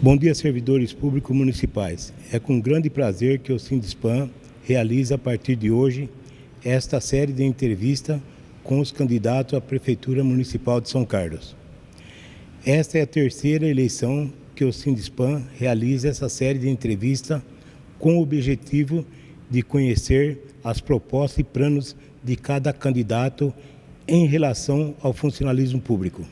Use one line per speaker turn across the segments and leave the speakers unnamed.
Bom dia, servidores públicos municipais. É com grande prazer que o Sindipam realiza, a partir de hoje, esta série de entrevistas com os candidatos à Prefeitura Municipal de São Carlos. Esta é a terceira eleição que o Sindipam realiza essa série de entrevistas com o objetivo de conhecer as propostas e planos de cada candidato em relação ao funcionalismo público.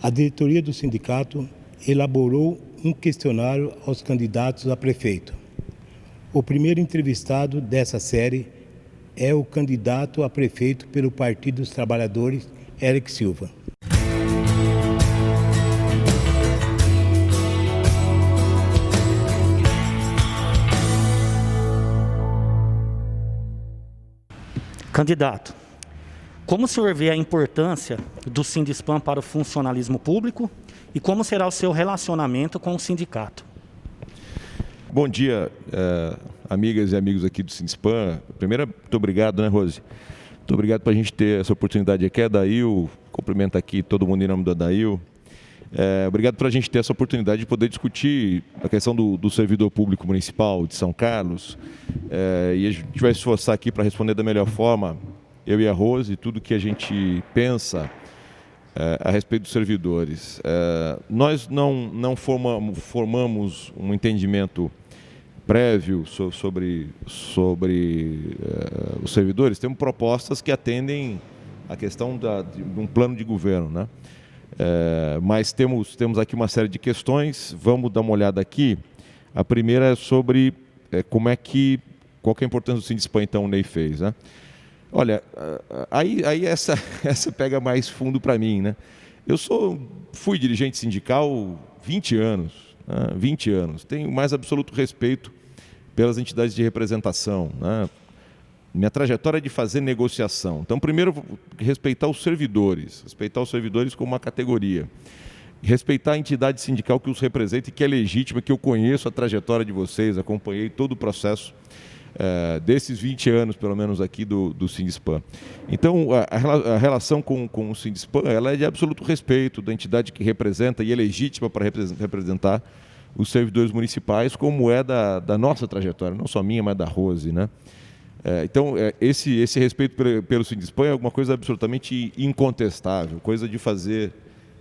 A diretoria do sindicato elaborou um questionário aos candidatos a prefeito. O primeiro entrevistado dessa série é o candidato a prefeito pelo Partido dos Trabalhadores, Eric Silva.
Candidato, como o senhor vê a importância do Sindipam para o funcionalismo público e como será o seu relacionamento com o sindicato?
Bom dia, amigas e amigos aqui do Sindipam. Primeiro, muito obrigado, né, Rose? Muito obrigado por a gente ter essa oportunidade aqui. Adail, cumprimento aqui todo mundo em nome do Adail. Obrigado por a gente ter essa oportunidade de poder discutir a questão do servidor público municipal de São Carlos. E a gente vai se esforçar aqui para responder da melhor forma, eu e a Rose, tudo que a gente pensa a respeito dos servidores. Nós não formamos um entendimento prévio sobre os servidores. Temos propostas que atendem à questão de um plano de governo, né? Mas temos aqui uma série de questões. Vamos dar uma olhada aqui. A primeira é sobre qual que é a importância do Sindipam, então, o Ney fez, né? Olha, aí essa pega mais fundo para mim, né? Eu fui dirigente sindical 20 anos, né? 20 anos. Tenho mais absoluto respeito pelas entidades de representação, né? Minha trajetória é de fazer negociação. Então, primeiro, respeitar os servidores como uma categoria. Respeitar a entidade sindical que os representa e que é legítima, que eu conheço a trajetória de vocês, acompanhei todo o processo desses 20 anos, pelo menos aqui do Sindipam. Então, a relação com o Sindipam, ela é de absoluto respeito da entidade que representa e é legítima para representar os servidores municipais, como é da nossa trajetória, não só minha, mas da Rose, né? Então, esse respeito pelo Sindipam é alguma coisa absolutamente incontestável, coisa de fazer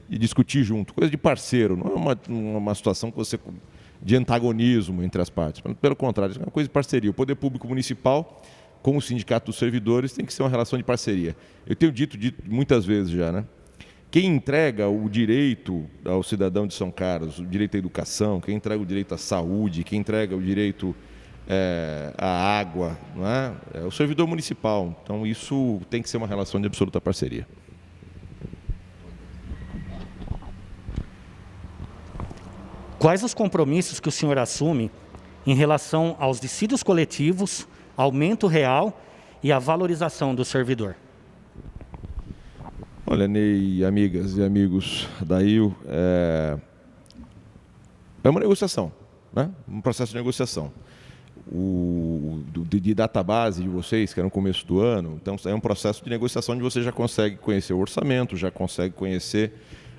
e discutir junto, coisa de parceiro, não é uma situação de antagonismo entre as partes. Pelo contrário, é uma coisa de parceria. O poder público municipal com o sindicato dos servidores tem que ser uma relação de parceria. Eu tenho dito muitas vezes já, né? Quem entrega o direito ao cidadão de São Carlos, o direito à educação, quem entrega o direito à saúde, quem entrega o direito à água, não é? É o servidor municipal. Então, isso tem que ser uma relação de absoluta parceria.
Quais os compromissos que o senhor assume em relação aos dissídios coletivos, aumento real e a valorização do servidor?
Olha, Ney, amigas e amigos da IU, é uma negociação, né? Um processo de negociação. De database de vocês, que era no começo do ano, então é um processo de negociação onde você já consegue conhecer o orçamento, já consegue conhecer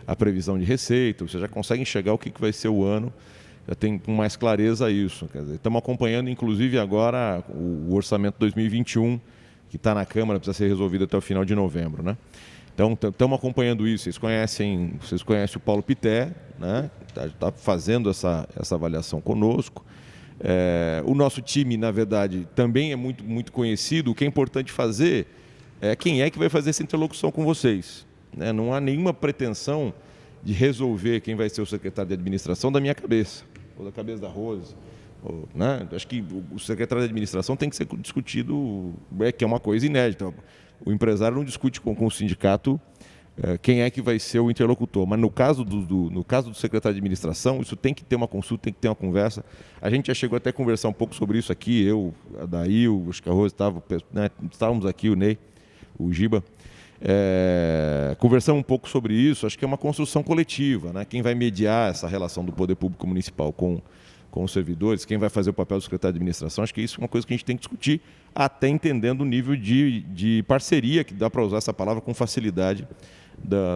a previsão de receita, você já consegue enxergar o que vai ser o ano, já tem com mais clareza isso. Quer dizer, estamos acompanhando, inclusive, agora o orçamento 2021, que está na Câmara, precisa ser resolvido até o final de novembro, né? Então, estamos acompanhando isso. Vocês conhecem o Paulo Pité, né? Está fazendo essa avaliação conosco. O nosso time, na verdade, também é muito conhecido. O que é importante fazer é quem é que vai fazer essa interlocução com vocês, né? Não há nenhuma pretensão de resolver quem vai ser o secretário de administração da minha cabeça, ou da cabeça da Rose. Né? Acho que o secretário de administração tem que ser discutido, que é uma coisa inédita. O empresário não discute com o sindicato quem é que vai ser o interlocutor. Mas no caso do secretário de administração, isso tem que ter uma consulta, tem que ter uma conversa. A gente já chegou até a conversar um pouco sobre isso aqui, eu, a Dail, acho que a Rose estávamos aqui, o Ney, o Giba. Conversamos um pouco sobre isso. Acho que é uma construção coletiva, né? Quem vai mediar essa relação do poder público municipal com os servidores, quem vai fazer o papel do secretário de administração, acho que isso é uma coisa que a gente tem que discutir, até entendendo o nível de parceria, que dá para usar essa palavra com facilidade,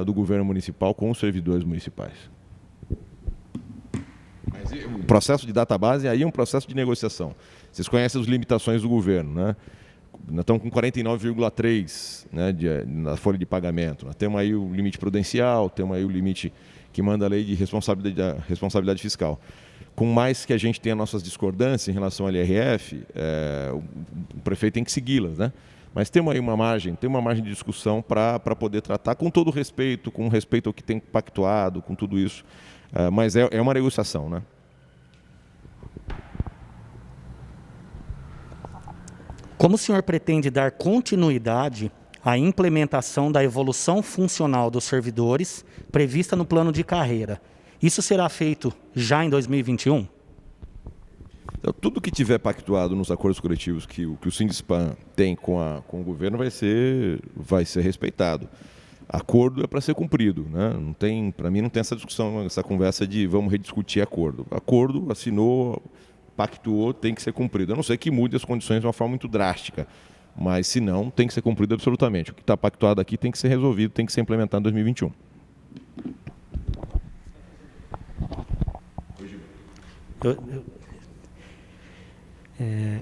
do governo municipal com os servidores municipais. Mas o processo de database aí é um processo de negociação. Vocês conhecem as limitações do governo, né? Nós estamos com 49,3, né, na folha de pagamento. Nós temos aí o limite prudencial, temos aí o limite que manda a lei de responsabilidade fiscal. Com mais que a gente tenha nossas discordâncias em relação ao LRF, o prefeito tem que segui-las, né? Mas temos aí uma margem de discussão para poder tratar com todo respeito, com respeito ao que tem pactuado, com tudo isso. Mas é uma negociação, né?
Como o senhor pretende dar continuidade à implementação da evolução funcional dos servidores prevista no plano de carreira? Isso será feito já em 2021?
Então, tudo que tiver pactuado nos acordos coletivos que o Sindiplan tem com o governo vai ser respeitado. Acordo é para ser cumprido, né? Para mim não tem essa discussão, essa conversa de vamos rediscutir acordo. Acordo, assinou, pactuou, tem que ser cumprido. A não ser que mude as condições de uma forma muito drástica, mas se não, tem que ser cumprido absolutamente. O que está pactuado aqui tem que ser resolvido, tem que ser implementado em 2021.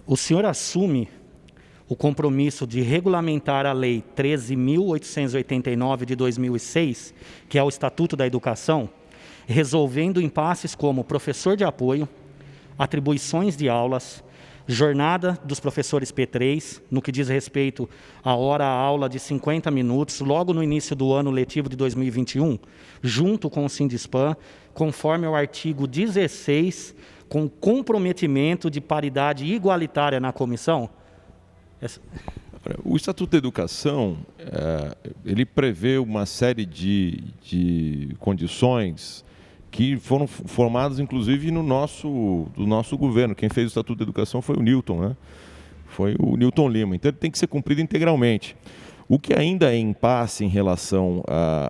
O senhor assume o compromisso de regulamentar a Lei 13.889 de 2006, que é o Estatuto da Educação, resolvendo impasses como professor de apoio, atribuições de aulas, jornada dos professores P3, no que diz respeito à hora-aula de 50 minutos, logo no início do ano letivo de 2021, junto com o Sindiplan, conforme o artigo 16, com comprometimento de paridade igualitária na comissão?
O Estatuto da Educação, ele prevê uma série de condições que foram formadas, inclusive, do nosso governo. Quem fez o Estatuto da Educação foi o Newton, né? Foi o Newton Lima. Então, ele tem que ser cumprido integralmente. O que ainda é impasse em relação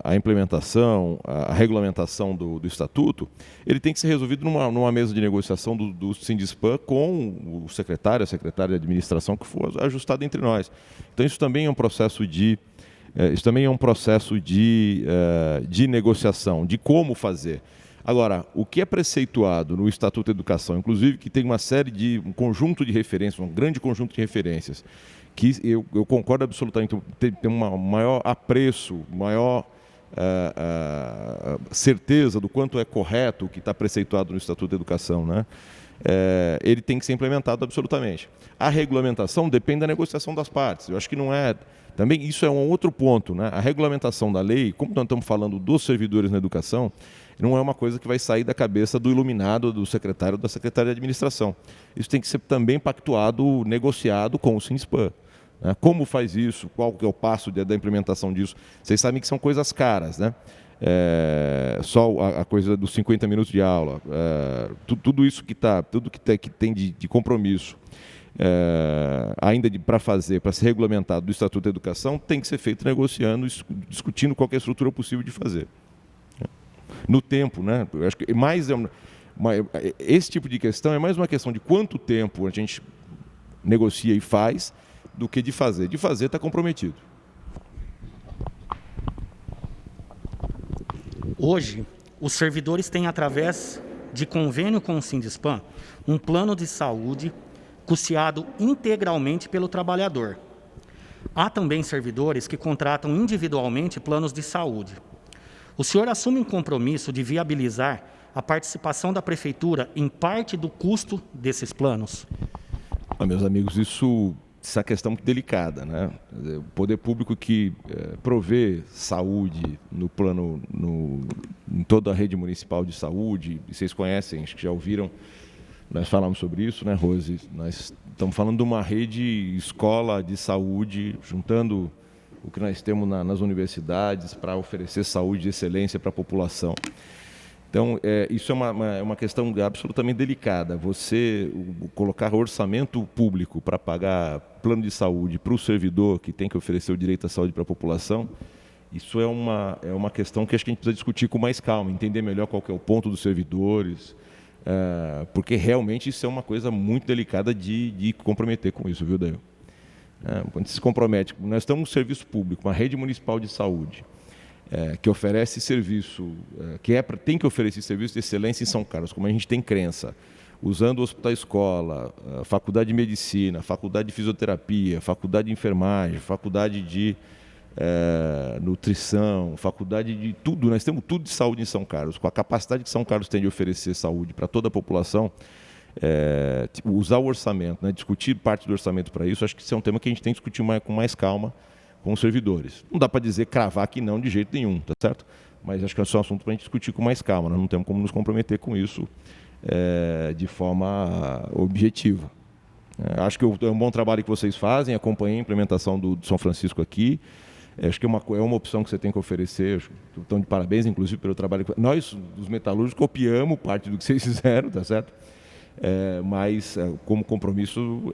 à implementação, à regulamentação do Estatuto, ele tem que ser resolvido numa mesa de negociação do Sindiplan com o secretário, a secretária de administração, que for ajustado entre nós. Então, isso também é um processo de negociação, de como fazer. Agora, o que é preceituado no Estatuto da Educação, inclusive que tem um conjunto de referências, um grande conjunto de referências, que eu concordo absolutamente, tem um maior apreço, maior certeza do quanto é correto o que está preceituado no Estatuto da Educação, né? Ele tem que ser implementado absolutamente. A regulamentação depende da negociação das partes. Eu acho que não é... Também isso é um outro ponto, né? A regulamentação da lei, como nós estamos falando dos servidores na educação, não é uma coisa que vai sair da cabeça do iluminado, do secretário ou da secretária de administração. Isso tem que ser também pactuado, negociado com o Sindiplan. Como faz isso? Qual que é o passo da implementação disso? Vocês sabem que são coisas caras, né? Só a coisa dos 50 minutos de aula, tudo isso tudo que tem de compromisso ainda para ser regulamentado do Estatuto da Educação, tem que ser feito negociando, discutindo qual que é a estrutura possível de fazer. No tempo, né? Eu acho que esse tipo de questão é mais uma questão de quanto tempo a gente negocia e faz, do que de fazer. De fazer está comprometido.
Hoje, os servidores têm, através de convênio com o Sindiplan, um plano de saúde custeado integralmente pelo trabalhador. Há também servidores que contratam individualmente planos de saúde. O senhor assume um compromisso de viabilizar a participação da Prefeitura em parte do custo desses planos?
Meus amigos, essa questão muito delicada, né? O poder público que provê saúde no plano, em toda a rede municipal de saúde, e vocês conhecem, acho que já ouviram, nós falamos sobre isso, né, Rose? Nós estamos falando de uma rede escola de saúde, juntando o que nós temos nas universidades para oferecer saúde de excelência para a população. Então, isso é uma questão absolutamente delicada. Você colocar orçamento público para pagar plano de saúde para o servidor que tem que oferecer o direito à saúde para a população, isso é uma questão que acho que a gente precisa discutir com mais calma, entender melhor qual que é o ponto dos servidores, porque realmente isso é uma coisa muito delicada de comprometer com isso, viu, Dael? Quando se compromete, nós estamos no serviço público, uma rede municipal de saúde, que oferece serviço, tem que oferecer serviço de excelência em São Carlos, como a gente tem crença, usando o Hospital Escola, Faculdade de Medicina, Faculdade de Fisioterapia, Faculdade de Enfermagem, Faculdade de Nutrição, Faculdade de tudo, nós temos tudo de saúde em São Carlos, com a capacidade que São Carlos tem de oferecer saúde para toda a população, usar o orçamento, né, discutir parte do orçamento para isso, acho que isso é um tema que a gente tem que discutir com mais calma com os servidores. Não dá para dizer, cravar que não de jeito nenhum, tá certo? Mas acho que é só um assunto para a gente discutir com mais calma, nós não temos como nos comprometer com isso de forma objetiva. Acho que é um bom trabalho que vocês fazem, acompanhei a implementação do São Francisco aqui, acho que é uma opção que você tem que oferecer, estão de parabéns, inclusive, pelo trabalho que nós, os metalúrgicos, copiamos parte do que vocês fizeram, tá certo? Mas, como compromisso,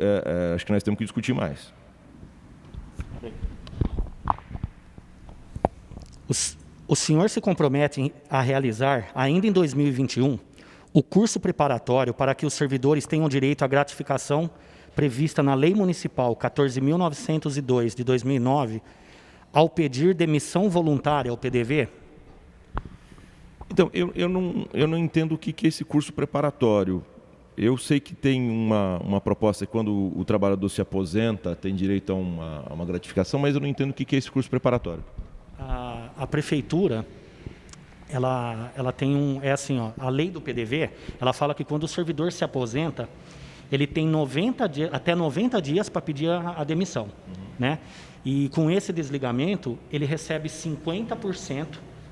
acho que nós temos que discutir mais.
O senhor se compromete a realizar, ainda em 2021, o curso preparatório para que os servidores tenham direito à gratificação prevista na Lei Municipal 14.902, de 2009, ao pedir demissão voluntária ao PDV?
Então, eu não entendo o que é esse curso preparatório. Eu sei que tem uma proposta que quando o trabalhador se aposenta, tem direito a uma gratificação, mas eu não entendo o que é esse curso preparatório.
A prefeitura, ela tem a lei do PDV, ela fala que quando o servidor se aposenta, ele tem até 90 dias para pedir a demissão, né? E com esse desligamento, ele recebe 50%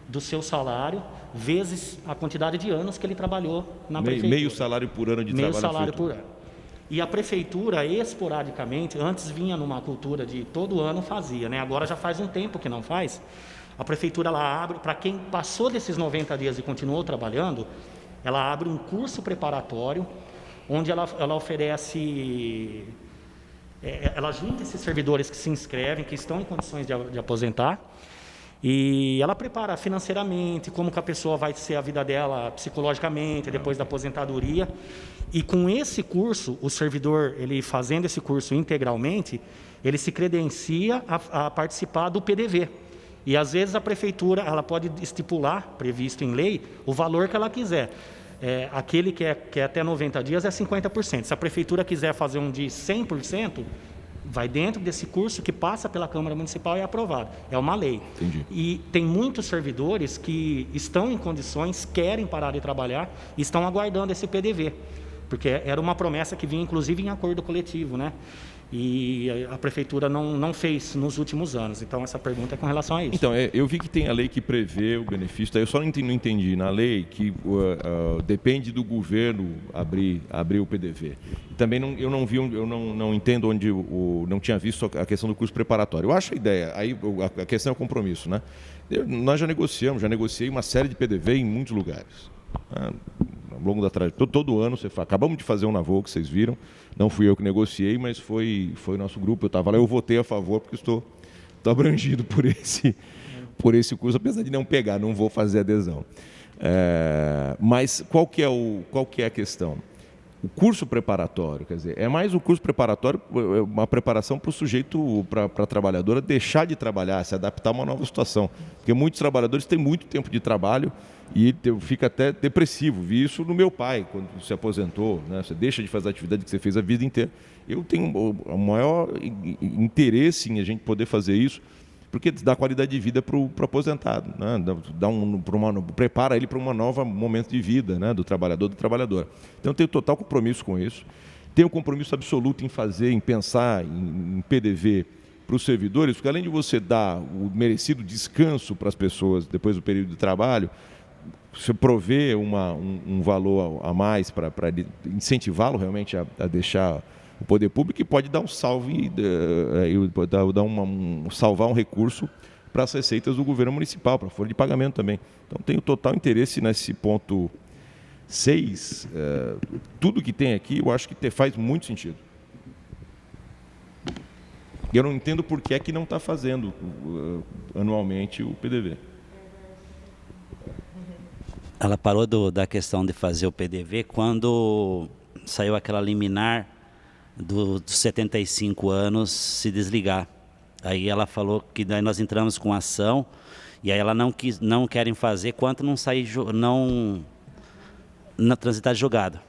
do seu salário, vezes a quantidade de anos que ele trabalhou na prefeitura.
Meio salário por ano de trabalho.
Meio salário por ano. E a prefeitura, esporadicamente, antes vinha numa cultura de todo ano fazia, né? Agora já faz um tempo que não faz. A prefeitura ela abre, para quem passou desses 90 dias e continuou trabalhando, ela abre um curso preparatório, onde ela oferece, ela junta esses servidores que se inscrevem, que estão em condições de aposentar, e ela prepara financeiramente, como que a pessoa vai ser a vida dela psicologicamente, depois da aposentadoria. E com esse curso, o servidor, ele fazendo esse curso integralmente, ele se credencia a participar do PDV. E às vezes a prefeitura ela pode estipular, previsto em lei, o valor que ela quiser. Aquele que é até 90 dias é 50%. Se a prefeitura quiser fazer um de 100%, vai dentro desse curso que passa pela Câmara Municipal e é aprovado. É uma lei.
Entendi.
E tem muitos servidores que estão em condições, querem parar de trabalhar e estão aguardando esse PDV. Porque era uma promessa que vinha, inclusive, em acordo coletivo, né? E a prefeitura não fez nos últimos anos. Então, essa pergunta é com relação a isso.
Então, eu vi que tem a lei que prevê o benefício, eu só não entendi na lei que depende do governo abrir o PDV. Também eu não entendo onde não tinha visto a questão do curso preparatório. Eu acho a ideia, aí a questão é o compromisso, né? Nós já negociei uma série de PDV em muitos lugares. Ao longo da trajetória, todo ano acabamos de fazer um na Volks, que vocês viram, não fui eu que negociei, mas foi o nosso grupo, eu estava lá, eu votei a favor porque estou abrangido por esse curso, apesar de não pegar, não vou fazer adesão. Mas qual que é a questão? O curso preparatório, quer dizer, é mais o curso preparatório, uma preparação para o sujeito, para a trabalhadora deixar de trabalhar, se adaptar a uma nova situação. Porque muitos trabalhadores têm muito tempo de trabalho e fica até depressivo. Vi isso no meu pai, quando se aposentou, né? Você deixa de fazer a atividade que você fez a vida inteira. Eu tenho o maior interesse em a gente poder fazer isso, porque dá qualidade de vida para o aposentado, né? Prepara ele para um novo momento de vida, né? Do trabalhador, da trabalhadora. Então, eu tenho total compromisso com isso. Tenho um compromisso absoluto em pensar em PDV para os servidores, porque além de você dar o merecido descanso para as pessoas depois do período de trabalho, você prover um valor a mais para incentivá-lo realmente a deixar o poder público, e pode dar um salve, salvar um recurso para as receitas do governo municipal, para a folha de pagamento também. Então, tenho total interesse nesse ponto 6. Tudo que tem aqui, eu acho que faz muito sentido. E eu não entendo por que é que não está fazendo anualmente o PDV.
Ela parou da questão de fazer o PDV quando saiu aquela liminar dos 75 anos se desligar. Aí ela falou que daí nós entramos com ação E aí ela não querem fazer quanto não sair, não transitar de julgado.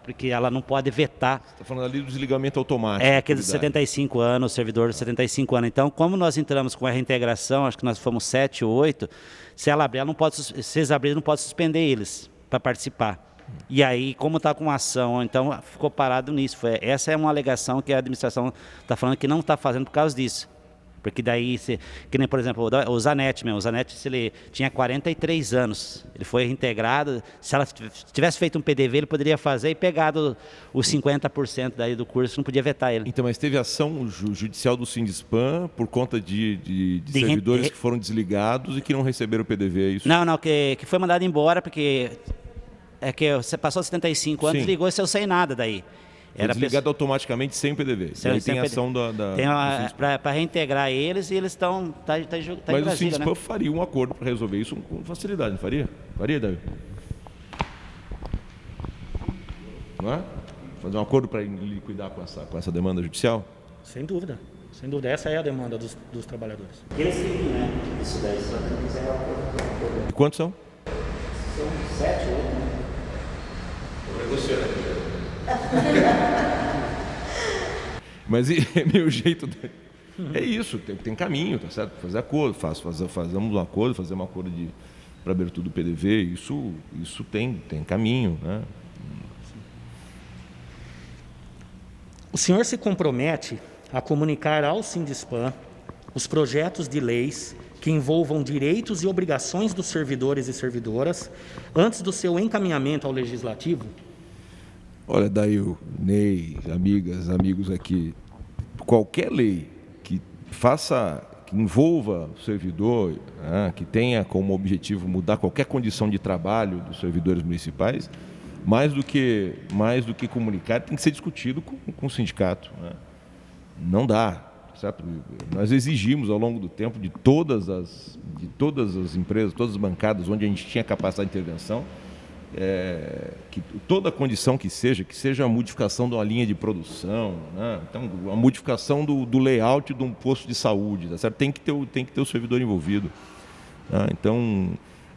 Porque ela não pode vetar.
Você está falando ali do desligamento automático.
Aqueles 75 anos, o servidor de 75 anos. Então, como nós entramos com a reintegração, acho que nós fomos 7 ou 8, se ela abrir, se eles abrirem, não pode suspender eles para participar. E aí, como está com ação, então ficou parado nisso. Essa é uma alegação que a administração está falando que não está fazendo por causa disso. Porque daí, que nem, por exemplo, o Zanetti mesmo. O Zanetti, ele tinha 43 anos. Ele foi reintegrado. Se ela tivesse feito um PDV, ele poderia fazer e pegado os 50% daí do curso, não podia vetar ele.
Então, mas teve ação judicial do Sindispan por conta de servidores que foram desligados e que não receberam o PDV, é isso?
Não, que foi mandado embora porque você passou 75 anos, ligou e saiu sem nada daí.
Era desligado automaticamente sem PDV. Aí tem ação
para reintegrar eles e eles estão em
Mas
Brasília,
o Sindispan faria um acordo para resolver isso com facilidade, não faria? Faria, Davi? Não é? Fazer um acordo para liquidar com essa demanda judicial?
Sem dúvida. Sem dúvida. Essa é a demanda dos trabalhadores.
Eles queriam, né? Isso daí, só que não quiser acordo.
E quantos são?
São 7 ou 8, né?
Estou negociando aqui. Mas é meu jeito. É isso, tem caminho, tá certo? Fazer acordo, fazemos um acordo, fazemos um acordo para abertura do PDV, isso tem caminho, né?
O senhor se compromete a comunicar ao Sindispan os projetos de leis que envolvam direitos e obrigações dos servidores e servidoras antes do seu encaminhamento ao Legislativo?
Olha, Dail, Ney, amigos aqui, qualquer lei que envolva o servidor, né, que tenha como objetivo mudar qualquer condição de trabalho dos servidores municipais, mais do que comunicar, tem que ser discutido com o sindicato, né? Não dá, certo? Nós exigimos ao longo do tempo de todas as empresas, todas as bancadas onde a gente tinha capacidade de intervenção, que toda condição que seja a modificação de uma linha de produção, né? Então, a modificação do layout de um posto de saúde, tá certo? Tem que ter o servidor envolvido, né? Então,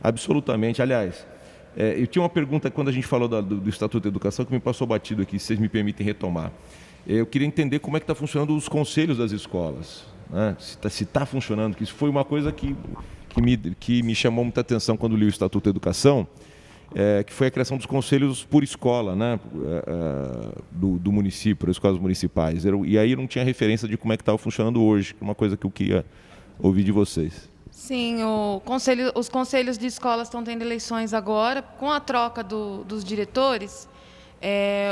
absolutamente. Aliás, eu tinha uma pergunta quando a gente falou do Estatuto da Educação que me passou batido aqui, se vocês me permitem retomar. Eu queria entender como é que está funcionando os conselhos das escolas, né? Se está funcionando, que isso foi uma coisa que me chamou muita atenção quando li o Estatuto da Educação, que foi a criação dos conselhos por escola, né? do município, das escolas municipais. E aí não tinha referência de como é que estava funcionando hoje, uma coisa que eu queria ouvir de vocês.
Sim, os conselhos de escolas estão tendo eleições agora, com a troca dos diretores.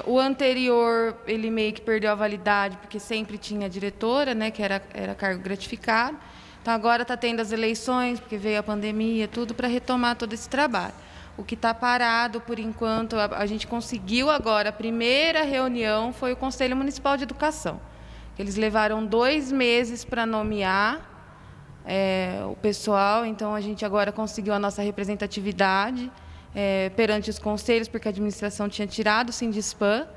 O anterior, ele meio que perdeu a validade, porque sempre tinha diretora, né, que era cargo gratificado. Então, agora está tendo as eleições, porque veio a pandemia, tudo para retomar todo esse trabalho. O que está parado, por enquanto, a gente conseguiu agora, a primeira reunião foi o Conselho Municipal de Educação. Eles levaram 2 meses para nomear o pessoal, então a gente agora conseguiu a nossa representatividade perante os conselhos, porque a administração tinha tirado o Sindispan.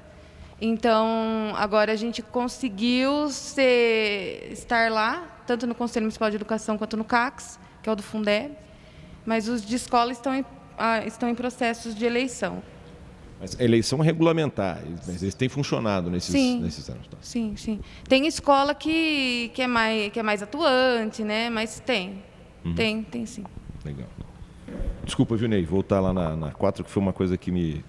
Então, agora a gente conseguiu estar lá, tanto no Conselho Municipal de Educação quanto no CACS, que é o do Fundeb, mas os de escola estão em processos de eleição.
Mas a eleição é regulamentar, mas eles têm funcionado nesses anos. Tá?
Sim. Tem escola que é mais atuante, né? Mas tem. Uhum. Tem sim.
Legal. Desculpa, viu, Ney? Voltar lá na 4, que foi uma coisa que me...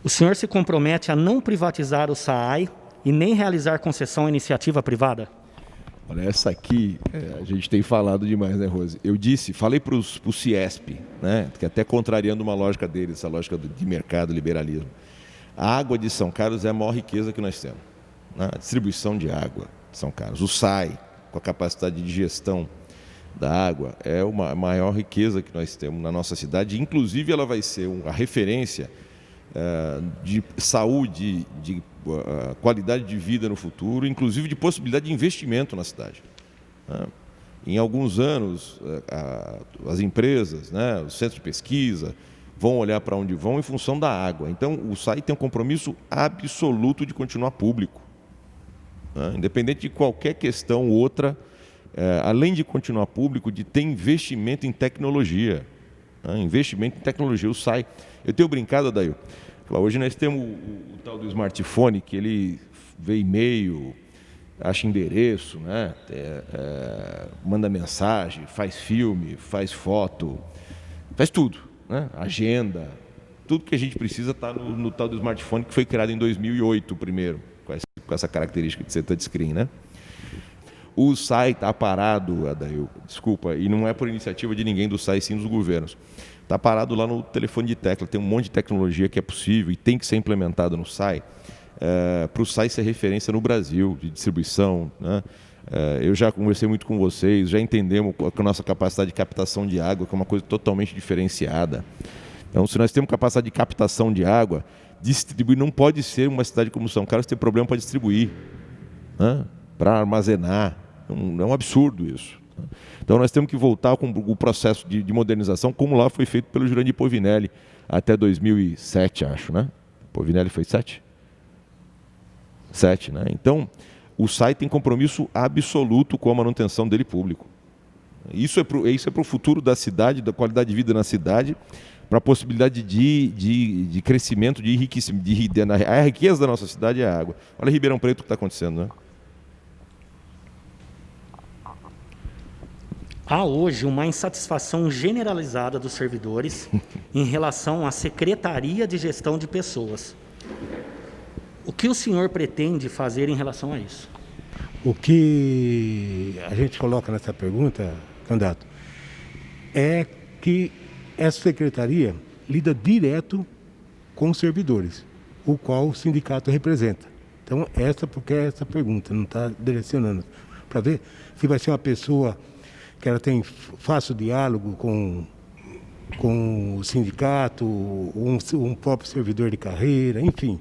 O senhor se compromete a não privatizar o SAAI e nem realizar concessão à iniciativa privada?
Olha, essa aqui, a gente tem falado demais, né, Rose? Falei para o Ciesp, né, que até contrariando uma lógica deles, essa lógica de mercado, liberalismo. A água de São Carlos é a maior riqueza que nós temos, né? A distribuição de água de São Carlos. O SAI, com a capacidade de gestão da água, é a maior riqueza que nós temos na nossa cidade. Inclusive, ela vai ser a referência de saúde, de qualidade de vida no futuro, inclusive de possibilidade de investimento na cidade. Em alguns anos, as empresas, né, os centros de pesquisa, vão olhar para onde vão em função da água. Então, o SAI tem um compromisso absoluto de continuar público. né? Independente de qualquer questão outra, além de continuar público, de ter investimento em tecnologia. Né? Investimento em tecnologia. O SAI. Eu tenho brincado, Adail. Hoje nós temos o tal do smartphone, que ele vê e-mail, acha endereço, né? Manda mensagem, faz filme, faz foto, faz tudo, né? Agenda, tudo que a gente precisa está no tal do smartphone, que foi criado em 2008 primeiro, com essa característica de ser touchscreen, né? O SAI está parado, Adail, desculpa, e não é por iniciativa de ninguém do SAI, sim dos governos. Está parado lá no telefone de tecla. Tem um monte de tecnologia que é possível e tem que ser implementada no SAI, para o SAI ser referência no Brasil, de distribuição, né? Eu já conversei muito com vocês, já entendemos a nossa capacidade de captação de água, que é uma coisa totalmente diferenciada. Então, se nós temos capacidade de captação de água, distribuir não pode ser uma cidade como São Carlos ter problema para distribuir, né? Para armazenar. É um absurdo isso. Então nós temos que voltar com o processo de modernização, como lá foi feito pelo Jurandir Povinelli até 2007, acho, né? Povinelli foi 7? 7, né? Então, o SAI tem compromisso absoluto com a manutenção dele público. Isso é para o futuro da cidade, da qualidade de vida na cidade, para a possibilidade de crescimento, de enriquecimento. A riqueza da nossa cidade é a água. Olha Ribeirão Preto o que está acontecendo, né?
Há hoje uma insatisfação generalizada dos servidores em relação à Secretaria de Gestão de Pessoas. O que o senhor pretende fazer em relação a isso?
O que a gente coloca nessa pergunta, candidato, é que essa secretaria lida direto com os servidores, o qual o sindicato representa. Então, porque é essa pergunta, não está direcionando. Para ver se vai ser uma pessoa que ela tem fácil diálogo com o sindicato, um próprio servidor de carreira, enfim.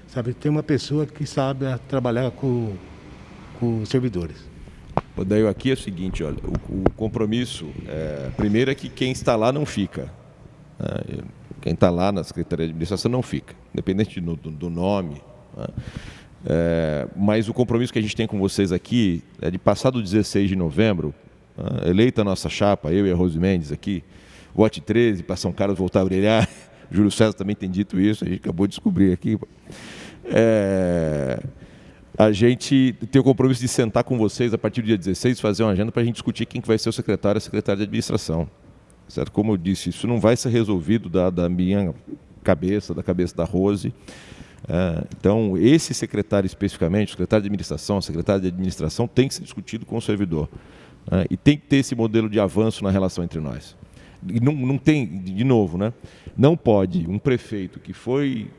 Sabe, tem uma pessoa que sabe trabalhar com os servidores.
Daí aqui é o seguinte, olha, o compromisso, primeiro é que quem está lá não fica. Quem está lá na Secretaria de Administração não fica, independente do nome. Mas o compromisso que a gente tem com vocês aqui é de passar do 16 de novembro, eleita a nossa chapa, eu e a Rose Mendes aqui, vote 13 para São Carlos voltar a brilhar. Júlio César também tem dito isso, a gente acabou de descobrir aqui. A gente tem o compromisso de sentar com vocês a partir do dia 16, fazer uma agenda para a gente discutir quem que vai ser o secretário e a secretária de administração. Certo? Como eu disse, isso não vai ser resolvido da minha cabeça, da cabeça da Rose. Então, esse secretário especificamente, o secretário de administração, a secretária de administração, tem que ser discutido com o servidor. E tem que ter esse modelo de avanço na relação entre nós. E não tem, de novo, né? Não pode um prefeito que foi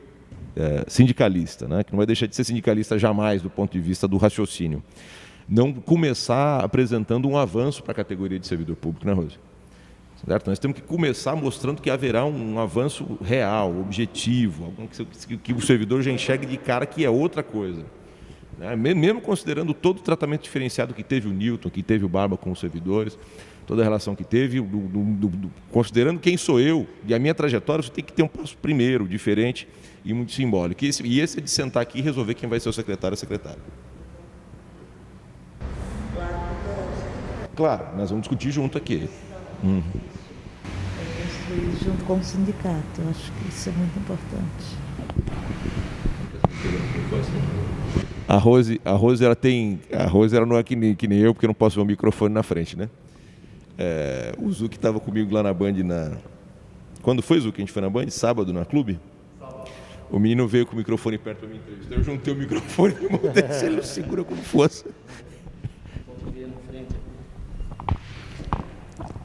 sindicalista, né? Que não vai deixar de ser sindicalista jamais do ponto de vista do raciocínio, não começar apresentando um avanço para a categoria de servidor público, né, Rose? Certo? Nós temos que começar mostrando que haverá um avanço real, objetivo, que o servidor já enxergue de cara que é outra coisa. Mesmo considerando todo o tratamento diferenciado que teve o Newton, que teve o Barba com os servidores, toda a relação que teve, considerando quem sou eu e a minha trajetória, você tem que ter um passo primeiro, diferente e muito simbólico. E esse é de sentar aqui e resolver quem vai ser o secretário ou a secretária. Claro, nós vamos discutir junto aqui.
Construir junto com o sindicato, eu acho que isso é muito importante.
A Rose ela não é que nem eu, porque eu não posso ver o microfone na frente, né? O Zuc estava comigo lá na Band Quando foi, Zuc, que a gente foi na Band? Sábado, na Clube? O menino veio com o microfone perto para me entrevistar. Eu juntei o microfone e montei, ele não segura como força.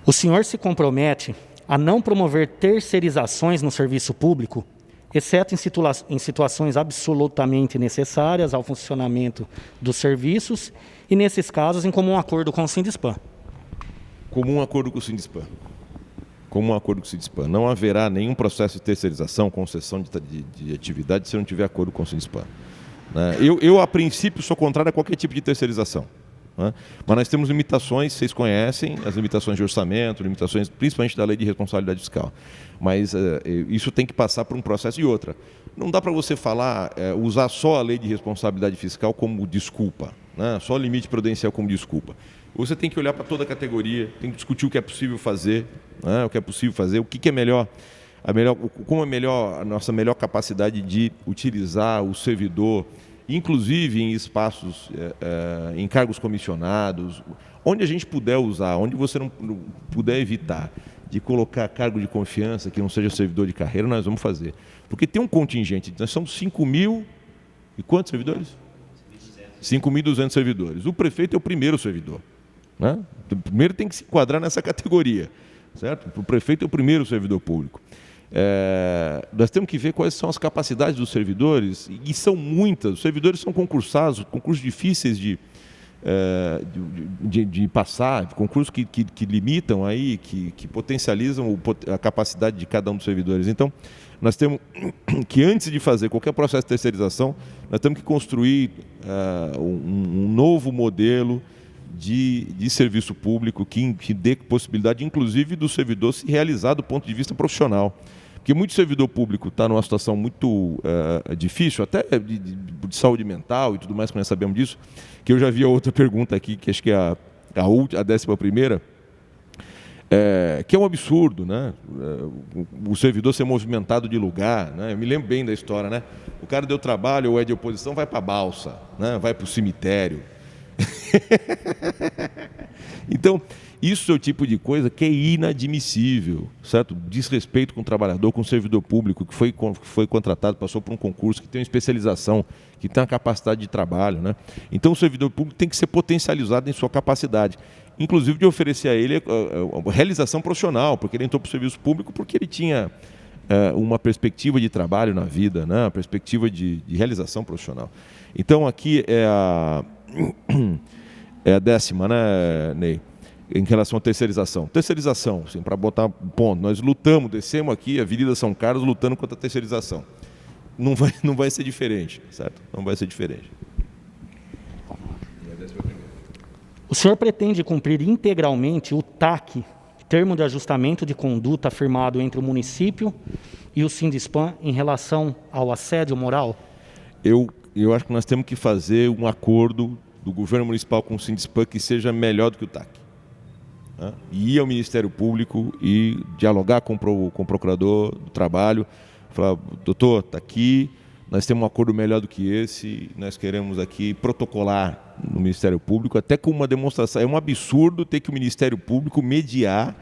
O senhor se compromete a não promover terceirizações no serviço público, exceto em situações absolutamente necessárias ao funcionamento dos serviços e, nesses casos, em comum acordo com o Sindispan.
Comum acordo com o Sindispan. Comum acordo com o Sindispan. Não haverá nenhum processo de terceirização, concessão de atividade se não tiver acordo com o Sindispan. Eu, a princípio, sou contrário a qualquer tipo de terceirização. né? Mas nós temos limitações, vocês conhecem, as limitações de orçamento, limitações principalmente da lei de responsabilidade fiscal. Mas isso tem que passar por um processo. E outra, não dá para você falar, usar só a lei de responsabilidade fiscal como desculpa, né? Só o limite prudencial como desculpa. Você tem que olhar para toda a categoria, tem que discutir o que é possível fazer, né? O que é possível fazer, o que é melhor, como é melhor a nossa melhor capacidade de utilizar o servidor, inclusive em espaços, em cargos comissionados, onde a gente puder usar, onde você não puder evitar de colocar cargo de confiança que não seja servidor de carreira, nós vamos fazer. Porque tem um contingente, nós somos 5.000 e quantos servidores? 5.200 servidores. O prefeito é o primeiro servidor, né? Primeiro tem que se enquadrar nessa categoria, certo? O prefeito é o primeiro servidor público. Nós temos que ver quais são as capacidades dos servidores, e são muitas. Os servidores são concursados, concursos difíceis de passar, concursos que limitam aí, que potencializam a capacidade de cada um dos servidores. Então, nós temos que, antes de fazer qualquer processo de terceirização, nós temos que construir um novo modelo de serviço público que dê possibilidade, inclusive, do servidor se realizar do ponto de vista profissional. Porque muito servidor público está numa situação muito difícil, até de saúde mental e tudo mais, que nós sabemos disso, que eu já vi a outra pergunta aqui, que acho que é a 11ª, que é um absurdo, né? O servidor ser movimentado de lugar, né? Eu me lembro bem da história, né? O cara deu trabalho ou é de oposição, vai para a balsa, né? Vai para o cemitério. Então, isso é o tipo de coisa que é inadmissível, certo? Desrespeito com o trabalhador, com o servidor público que foi contratado, passou por um concurso, que tem uma especialização, que tem uma capacidade de trabalho, né? Então, o servidor público tem que ser potencializado em sua capacidade, inclusive de oferecer a ele a realização profissional, porque ele entrou para o serviço público porque ele tinha uma perspectiva de trabalho na vida, né? Uma perspectiva de realização profissional. Então, aqui é a 10ª, né, Ney? Em relação à terceirização. Terceirização, assim, para botar um ponto, nós lutamos, descemos aqui, a Avenida São Carlos, lutando contra a terceirização. Não vai ser diferente, certo? Não vai ser diferente.
O senhor pretende cumprir integralmente o TAC, Termo de Ajustamento de Conduta, firmado entre o município e o Sindipam em relação ao assédio moral?
Eu acho que nós temos que fazer um acordo do governo municipal com o Sindipam que seja melhor do que o TAC. Né? E ir ao Ministério Público e dialogar com o procurador do trabalho, falar, doutor, está aqui, nós temos um acordo melhor do que esse, nós queremos aqui protocolar no Ministério Público, até com uma demonstração. É um absurdo ter que o Ministério Público mediar,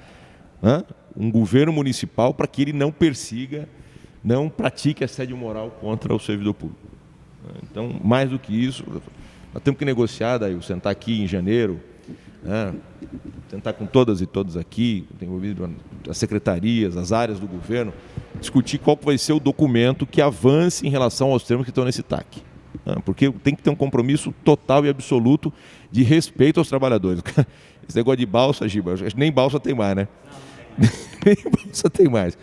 né, um governo municipal para que ele não persiga, não pratique assédio moral contra o servidor público. Então, mais do que isso, nós temos que negociar, daí, sentar aqui em janeiro, né, tentar com todas e todos aqui, envolvido as secretarias, as áreas do governo, discutir qual vai ser o documento que avance em relação aos termos que estão nesse TAC. Né, porque tem que ter um compromisso total e absoluto de respeito aos trabalhadores. Esse negócio de balsa, Giba, nem balsa tem mais, né? Nem balsa tem mais.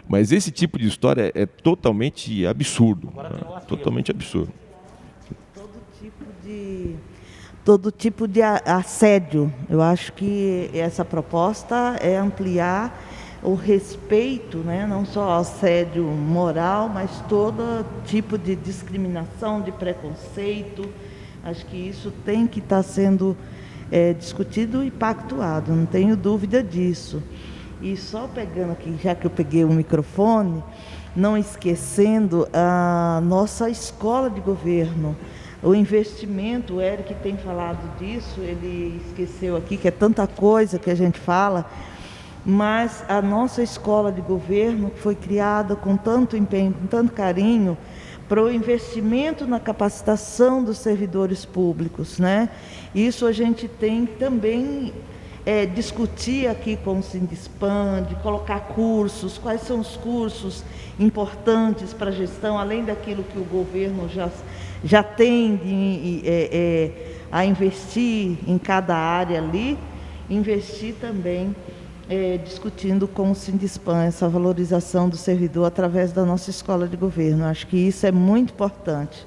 Mas esse tipo de história é totalmente absurdo. Né? Totalmente absurdo.
Todo tipo de assédio. Eu acho que essa proposta é ampliar o respeito, né? Não só assédio moral, mas todo tipo de discriminação, de preconceito. Acho que isso tem que estar sendo discutido e pactuado, não tenho dúvida disso. E só pegando aqui, já que eu peguei o microfone, não esquecendo a nossa escola de governo. O investimento, o Eric tem falado disso, ele esqueceu aqui que é tanta coisa que a gente fala, mas a nossa escola de governo foi criada com tanto empenho, com tanto carinho, para o investimento na capacitação dos servidores públicos, né? Isso a gente tem também discutir aqui com o Sindipam, de colocar cursos, quais são os cursos importantes para a gestão, além daquilo que o governo já tem a investir em cada área ali, investir também discutindo com o Sindipam essa valorização do servidor através da nossa escola de governo. Acho que isso é muito importante,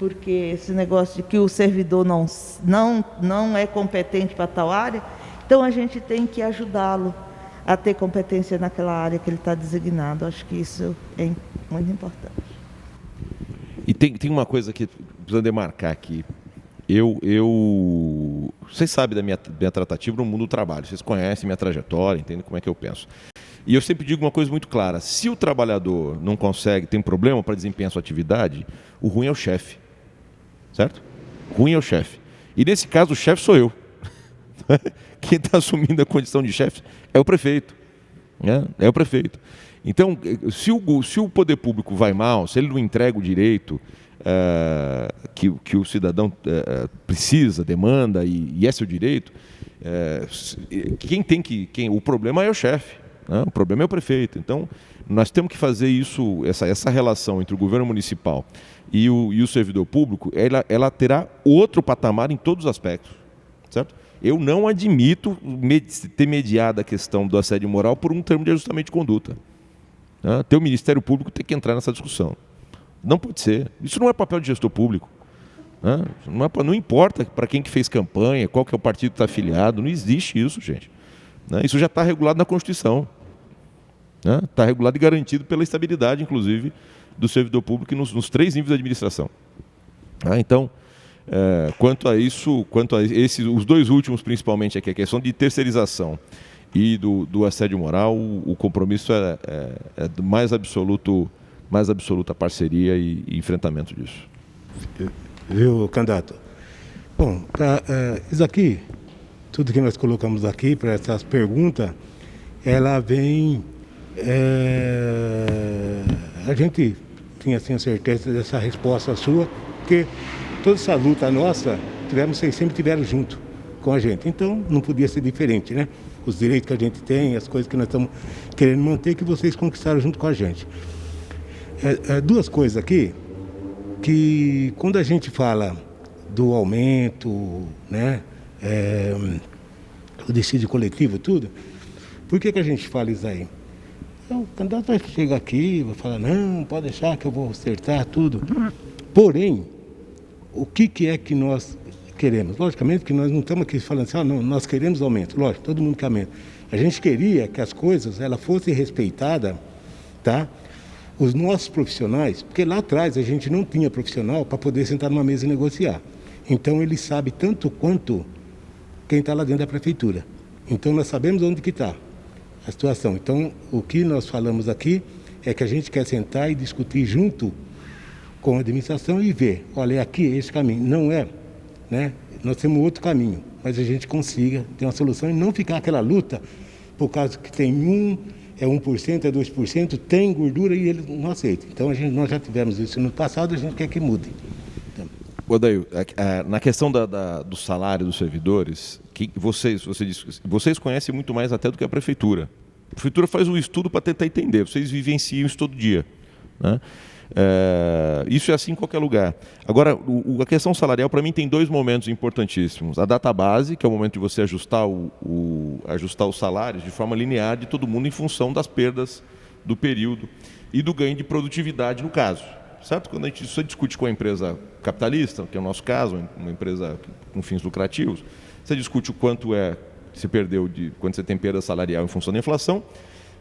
porque esse negócio de que o servidor não é competente para tal área, então a gente tem que ajudá-lo a ter competência naquela área que ele está designado. Acho que isso é muito importante.
E tem uma coisa que precisa demarcar aqui. Vocês sabem da minha tratativa no mundo do trabalho, vocês conhecem minha trajetória, entendem como é que eu penso. E eu sempre digo uma coisa muito clara: se o trabalhador não consegue, tem problema para desempenhar sua atividade, o ruim é o chefe, certo? O ruim é o chefe. E nesse caso o chefe sou eu. Quem está assumindo a condição de chefe é o prefeito. Né? É o prefeito. Então, se o poder público vai mal, se ele não entrega o direito que o cidadão precisa, demanda e é seu direito, o problema é o chefe, né? O problema é o prefeito. Então, nós temos que fazer isso, essa relação entre o governo municipal e o servidor público, ela terá outro patamar em todos os aspectos, certo? Eu não admito ter mediado a questão do assédio moral por um termo de ajustamento de conduta. Né? O Ministério Público tem que entrar nessa discussão. Não pode ser. Isso não é papel de gestor público. Né? Não importa para quem que fez campanha, qual que é o partido que está afiliado, não existe isso, gente. Né? Isso já está regulado na Constituição. Está regulado e garantido pela estabilidade, inclusive, do servidor público nos 3 níveis de administração. Então, quanto a os 2 últimos, principalmente aqui, a questão de terceirização e do assédio moral, o compromisso é do mais absoluta parceria e enfrentamento disso.
Viu, candidato? Bom, isso aqui, tudo que nós colocamos aqui para essas perguntas, ela vem... a gente tinha assim, a certeza dessa resposta sua, porque toda essa luta nossa, vocês sempre tiveram junto com a gente. Então, não podia ser diferente, né? Os direitos que a gente tem, as coisas que nós estamos querendo manter, que vocês conquistaram junto com a gente. 2 coisas aqui, que quando a gente fala do aumento, né? O dissídio coletivo, tudo, por que a gente fala isso aí? Então, o candidato vai chegar aqui, vai falar, não, pode deixar que eu vou acertar tudo. Porém, o que é que nós queremos? Logicamente que nós não estamos aqui falando assim, não, nós queremos aumento. Lógico, todo mundo quer aumento. A gente queria que as coisas fossem respeitadas, tá? Os nossos profissionais, porque lá atrás a gente não tinha profissional para poder sentar numa mesa e negociar. Então ele sabe tanto quanto quem está lá dentro da prefeitura. Então nós sabemos onde que está a situação. Então o que nós falamos aqui é que a gente quer sentar e discutir junto com a administração e ver, olha, aqui é esse caminho. Não é, né? Nós temos outro caminho, mas a gente consiga ter uma solução e não ficar aquela luta por causa que tem é 1%, é 2%, tem gordura e ele não aceita. Então nós já tivemos isso no passado, a gente quer que mude.
Odair, na questão do salário dos servidores, vocês conhecem muito mais até do que a prefeitura. A prefeitura faz um estudo para tentar entender, vocês vivenciam isso todo dia, né? Isso é assim em qualquer lugar. Agora, a questão salarial, para mim, tem 2 momentos importantíssimos. A database, que é o momento de você ajustar os salários de forma linear de todo mundo em função das perdas do período e do ganho de produtividade no caso. Certo? Quando você discute com a empresa capitalista, que é o nosso caso, uma empresa com fins lucrativos, você discute o quanto se perdeu quando você tem perda salarial em função da inflação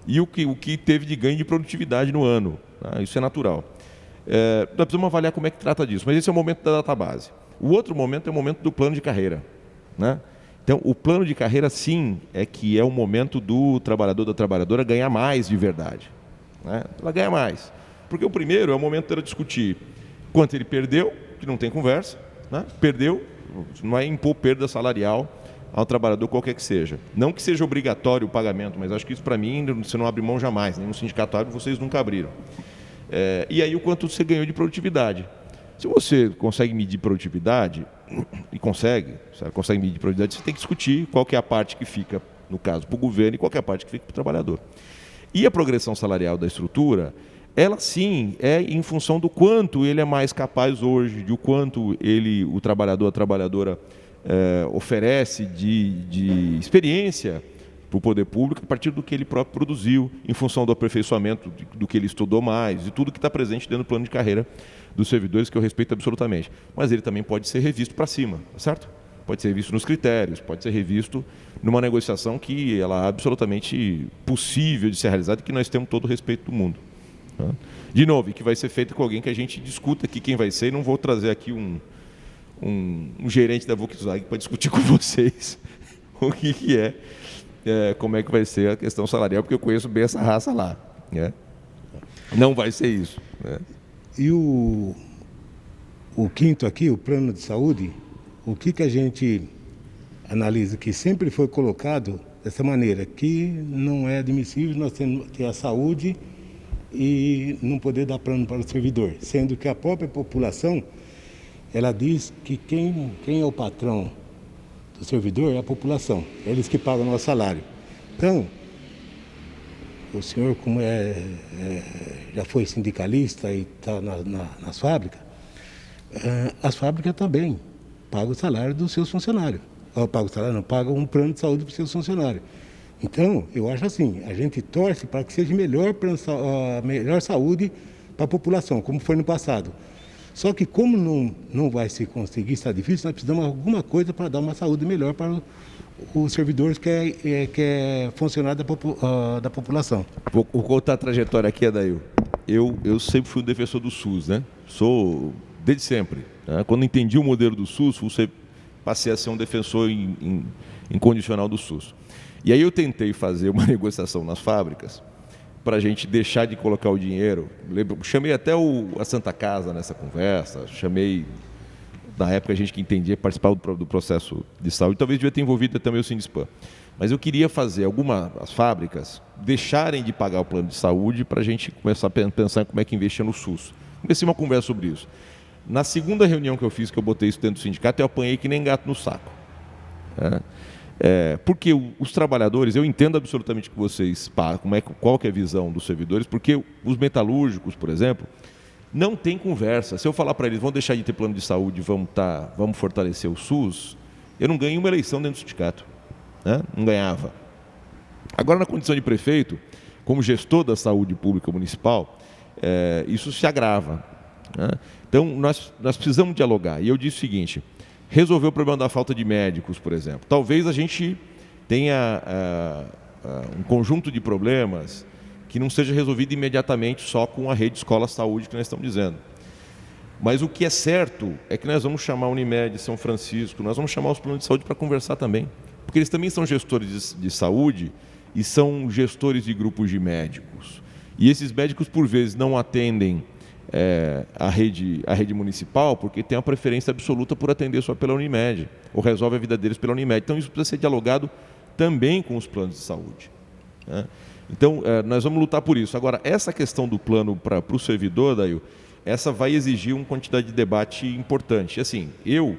e o que teve de ganho de produtividade no ano. Tá? Isso é natural. Nós precisamos avaliar como é que trata disso, mas esse é o momento da database. O outro momento é o momento do plano de carreira. Né? Então, o plano de carreira, sim, é o momento do trabalhador, da trabalhadora ganhar mais de verdade. Né? Ela ganha mais. Porque o primeiro é o momento dela discutir quanto ele perdeu, que não tem conversa, né? Perdeu, não é impor perda salarial ao trabalhador qualquer que seja. Não que seja obrigatório o pagamento, mas acho que isso para mim você não abre mão jamais, nem no sindicatório vocês nunca abriram. E aí o quanto você ganhou de produtividade. Se você consegue medir produtividade, e consegue medir produtividade, você tem que discutir qual que é a parte que fica, no caso, para o governo e qual que é a parte que fica para o trabalhador. E a progressão salarial da estrutura, ela sim é em função do quanto ele é mais capaz hoje, de o quanto o trabalhador, a trabalhadora oferece de experiência para o poder público a partir do que ele próprio produziu, em função do aperfeiçoamento do que ele estudou mais, e tudo que está presente dentro do plano de carreira dos servidores, que eu respeito absolutamente. Mas ele também pode ser revisto para cima, certo? Pode ser revisto nos critérios, pode ser revisto numa negociação que ela é absolutamente possível de ser realizada e que nós temos todo o respeito do mundo. Tá? De novo, e que vai ser feito com alguém que a gente discuta aqui quem vai ser, e não vou trazer aqui um gerente da Volkswagen para discutir com vocês o que é, como é que vai ser a questão salarial, porque eu conheço bem essa raça lá. Né? Não vai ser isso. Né?
E o quinto aqui, o plano de saúde, o que a gente analisa que sempre foi colocado dessa maneira, que não é admissível nós ter a saúde e não poder dar plano para o servidor, sendo que a própria população, ela diz que quem é o patrão do servidor é a população, eles que pagam o nosso salário. Então, o senhor, como já foi sindicalista e está nas fábricas, as fábricas também pagam o salário dos seus funcionários. Pagam um plano de saúde para os seus funcionários. Então, eu acho assim, a gente torce para que seja melhor saúde para a população, como foi no passado. Só que como não vai se conseguir, está difícil, nós precisamos de alguma coisa para dar uma saúde melhor para os servidores que é funcionário da população.
Vou contar a trajetória aqui, Adail. Eu sempre fui um defensor do SUS, né? Sou desde sempre. Né? Quando entendi o modelo do SUS, passei a ser um defensor incondicional do SUS. E aí eu tentei fazer uma negociação nas fábricas para a gente deixar de colocar o dinheiro. Chamei até a Santa Casa nessa conversa, chamei, na época, a gente que entendia, participava do processo de saúde, talvez devia ter envolvido também o Sindispan. Mas eu queria fazer as fábricas deixarem de pagar o plano de saúde para a gente começar a pensar em como é que investia no SUS. Comecei uma conversa sobre isso. Na segunda reunião que eu fiz, que eu botei isso dentro do sindicato, eu apanhei que nem gato no saco. Porque os trabalhadores, eu entendo absolutamente que vocês pagam, qual que é a visão dos servidores, porque os metalúrgicos, por exemplo, não tem conversa. Se eu falar para eles, vão deixar de ter plano de saúde, vamos fortalecer o SUS, eu não ganhei uma eleição dentro do sindicato. Né? Não ganhava. Agora, na condição de prefeito, como gestor da saúde pública municipal, isso se agrava. Né? Então, nós precisamos dialogar. E eu disse o seguinte: resolver o problema da falta de médicos, por exemplo. Talvez a gente tenha um conjunto de problemas que não seja resolvido imediatamente só com a rede de escola-saúde que nós estamos dizendo. Mas o que é certo é que nós vamos chamar a Unimed, São Francisco, nós vamos chamar os planos de saúde para conversar também. Porque eles também são gestores de saúde e são gestores de grupos de médicos. E esses médicos, por vezes, não atendem a rede municipal porque tem uma preferência absoluta por atender só pela Unimed, ou resolve a vida deles pela Unimed. Então, isso precisa ser dialogado também com os planos de saúde. Né? Então, nós vamos lutar por isso. Agora, essa questão do plano para o servidor, Dail, essa vai exigir uma quantidade de debate importante. Assim, eu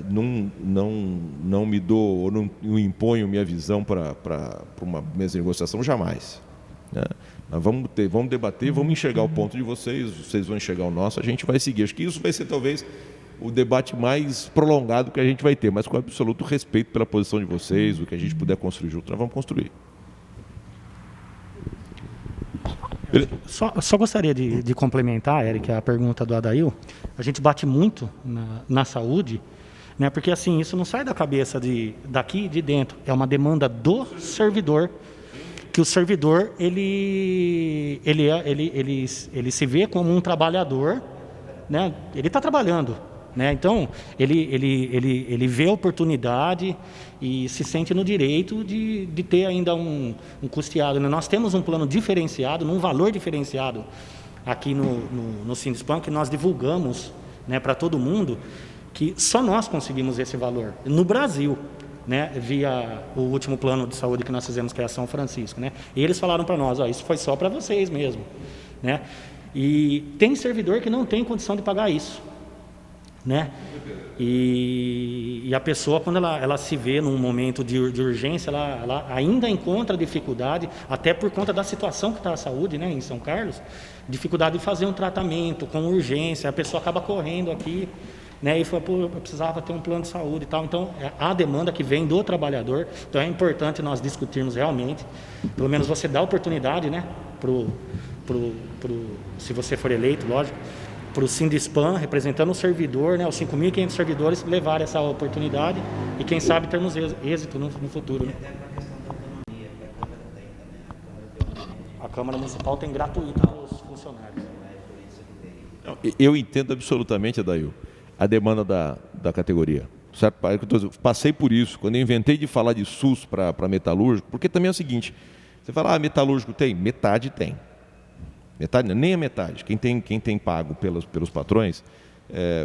não me dou ou não imponho minha visão para uma mesa de negociação, jamais. Né? Nós vamos debater, vamos enxergar o ponto de vocês vão enxergar o nosso, a gente vai seguir. Acho que isso vai ser talvez o debate mais prolongado que a gente vai ter, mas com absoluto respeito pela posição de vocês, o que a gente puder construir junto, nós vamos construir.
Só gostaria de complementar, Eric, a pergunta do Adail. A gente bate muito na saúde, né, porque assim, isso não sai da cabeça daqui de dentro, é uma demanda do servidor, que o servidor ele se vê como um trabalhador, né? Ele está trabalhando, né? Então ele vê a oportunidade e se sente no direito de ter ainda um custeado, né? Nós temos um plano diferenciado, num valor diferenciado aqui no Sindispan, que nós divulgamos, né, para todo mundo, que só nós conseguimos esse valor no Brasil. Né, via o último plano de saúde que nós fizemos, que é a São Francisco, né? E eles falaram para nós, isso foi só para vocês mesmo, né? E tem servidor que não tem condição de pagar isso, né? E a pessoa, quando ela se vê num momento de urgência, ela ainda encontra dificuldade, até por conta da situação que está a saúde, né, em São Carlos, dificuldade de fazer um tratamento com urgência, a pessoa acaba correndo aqui né? E falou, pô, eu precisava ter um plano de saúde e tal. Então, a demanda que vem do trabalhador. Então, é importante nós discutirmos realmente, pelo menos você dá oportunidade, né? Se você for eleito, lógico, para o Sindipam, representando o servidor, né? Os 5.500 servidores, levar essa oportunidade e, quem sabe, termos êxito no futuro, né? A Câmara Municipal tem gratuito para os funcionários.
Eu entendo absolutamente, Adail, a demanda da categoria. Certo? Eu passei por isso, quando eu inventei de falar de SUS para metalúrgico, porque também é o seguinte, você fala, metalúrgico tem? Metade tem. Metade, nem a metade. Quem tem pago pelos patrões,